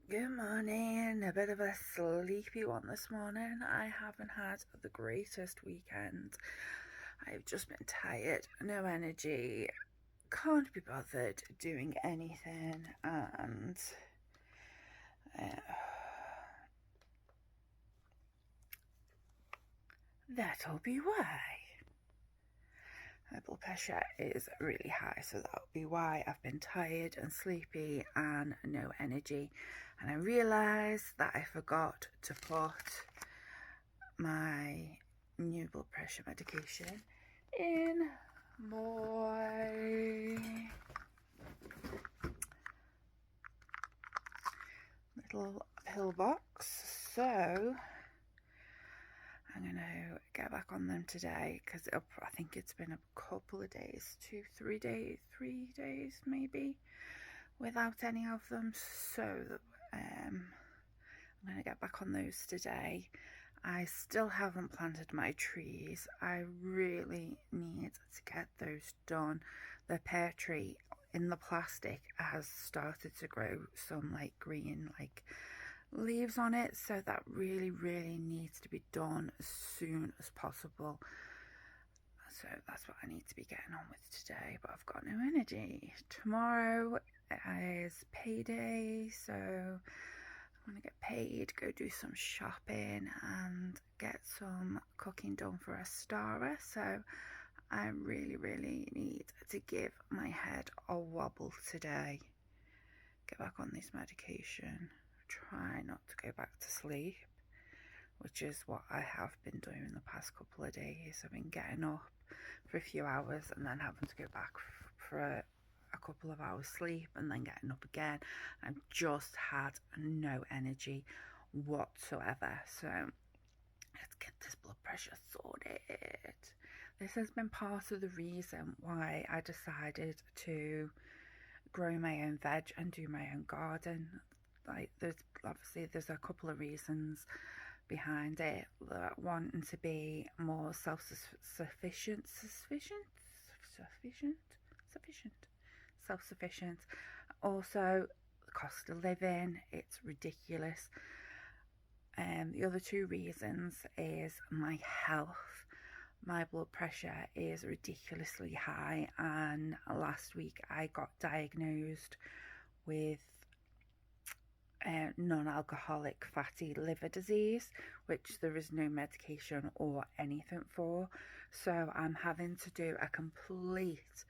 Good morning. A bit of a sleepy one this morning. I haven't had the greatest weekend. I've just been tired, no energy, can't be bothered doing anything, and that'll be why. My blood pressure is really high, so that'll be why I've been tired and sleepy and no energy. And I realised that I forgot to put my new blood pressure medication in my little pill box, so I'm going to get back on them today because I think it's been a couple of days, 3 days maybe, without any of them. So I'm going to get back on those today. I still haven't planted my trees. I really need to get those done. The pear tree in the plastic has started to grow some like green leaves on it, so that really needs to be done as soon as possible. So that's what I need to be getting on with today, but I've got no energy. Tomorrow is payday, so I'm gonna get paid, go do some shopping and get some cooking done for Astara. So I really need to give my head a wobble today, get back on this medication, try not to go back to sleep, which is what I have been doing in the past couple of days. I've been getting up for a few hours and then having to go back for a couple of hours sleep and then getting up again. I've just had no energy whatsoever. So let's get this blood pressure sorted. This has been part of the reason why I decided to grow my own veg and do my own garden. Like, there's a couple of reasons behind it. Wanting to be more self-sufficient. Also, the cost of living, it's ridiculous. The other two reasons is my health. My blood pressure is ridiculously high, and last week I got diagnosed with non-alcoholic fatty liver disease, which there is no medication or anything for. So I'm having to do a complete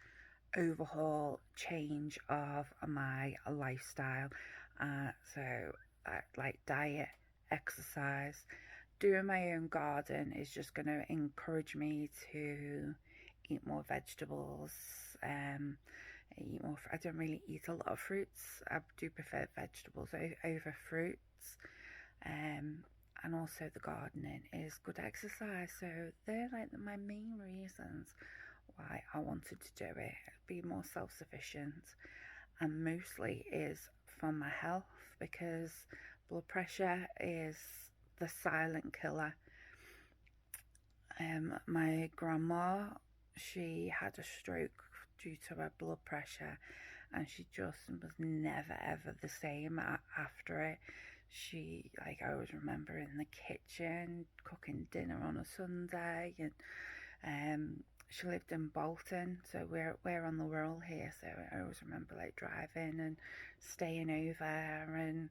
overhaul, change of my lifestyle. So like diet, exercise, doing my own garden is just going to encourage me to eat more vegetables, eat more. I don't really eat a lot of fruits. I do prefer vegetables over fruits, and also the gardening is good exercise. So they're like my main reasons why I wanted to do it, be more self-sufficient, and mostly is for my health, because blood pressure is the silent killer. My grandma, she had a stroke due to her blood pressure, and she just was never ever the same after it. She, like, I always remember in the kitchen cooking dinner on a Sunday, and she lived in Bolton, so we're on the Wirral here, so I always remember like driving and staying over and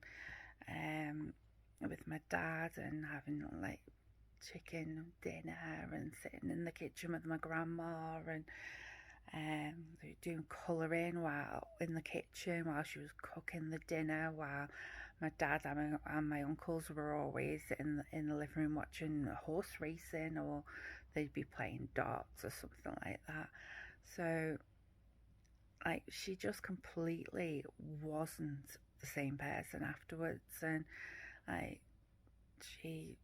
with my dad and having like chicken dinner and sitting in the kitchen with my grandma and doing colouring while in the kitchen while she was cooking the dinner, while my dad and my uncles were always in the living room watching horse racing, or they'd be playing darts or something like that. So like, she just completely wasn't the same person afterwards, and like, she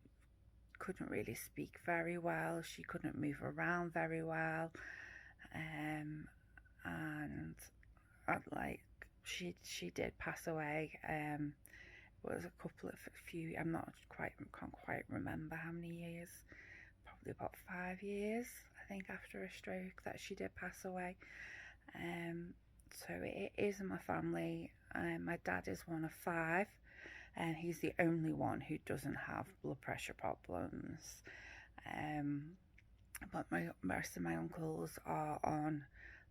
couldn't really speak very well, she couldn't move around very well, and like, she did pass away. It was can't quite remember how many years, probably about 5 years, I think, after a stroke that she did pass away. So it is in my family. My dad is one of 5, and he's the only one who doesn't have blood pressure problems. But most of my uncles are on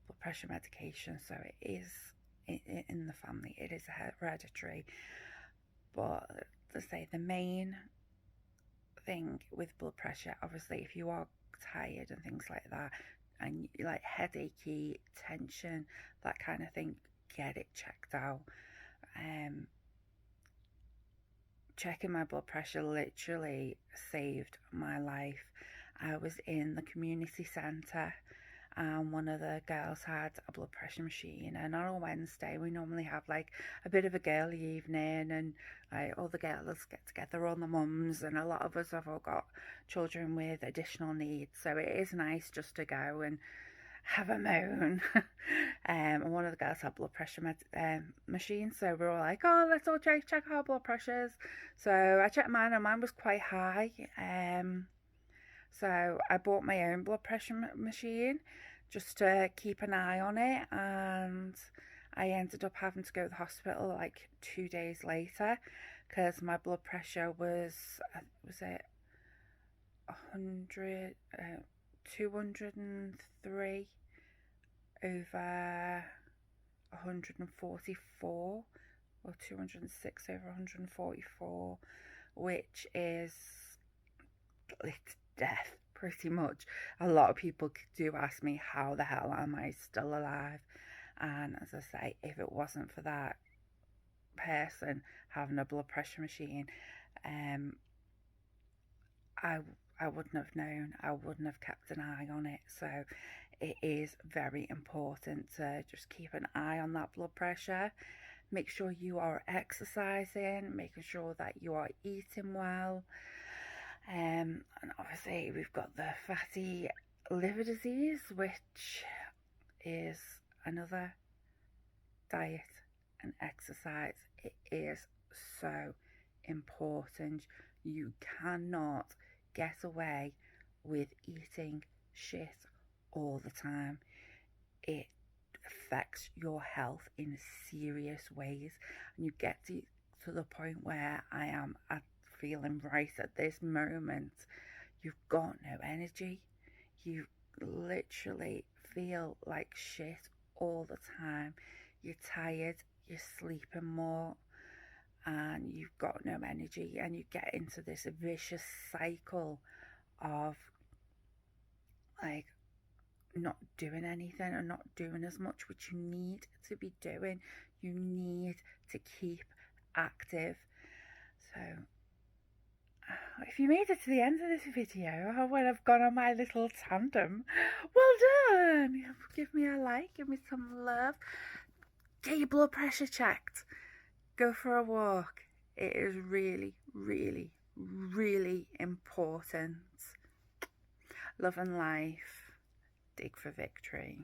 blood pressure medication, so it is in the family. It is hereditary. But to say the main thing with blood pressure, obviously, if you are tired and things like that, and you like headachy, tension, that kind of thing, get it checked out. Checking my blood pressure literally saved my life. I was in the community centre, and one of the girls had a blood pressure machine, and on a Wednesday we normally have like a bit of a girly evening, and like all the girls get together, all the mums, and a lot of us have all got children with additional needs, so it is nice just to go and have a moan. And one of the girls had blood pressure machine, so we were all like, oh, let's all check our blood pressures. So I checked mine, and mine was quite high. So I bought my own blood pressure machine just to keep an eye on it, and I ended up having to go to the hospital like 2 days later because my blood pressure was it 203 over 144, or 206 over 144, which is death pretty much. A lot of people do ask me, how the hell am I still alive? And as I say, if it wasn't for that person having a blood pressure machine, I wouldn't have known. I wouldn't have kept an eye on it. So it is very important to just keep an eye on that blood pressure. Make sure you are exercising, making sure that you are eating well. And obviously we've got the fatty liver disease, which is another diet and exercise. It is so important. You cannot get away with eating shit all the time. It affects your health in serious ways, and you get to the point where I am at feeling right at this moment. You've got no energy. You literally feel like shit all the time. You're tired, you're sleeping more, and you've got no energy, and you get into this vicious cycle of like not doing anything and not doing as much, which you need to be doing. You need to keep active. So if you made it to the end of this video, when I've gone on my little tandem, well done. Give me a like, give me some love, get your blood pressure checked, go for a walk. It is really, really, really important. Love and life. Dig for victory.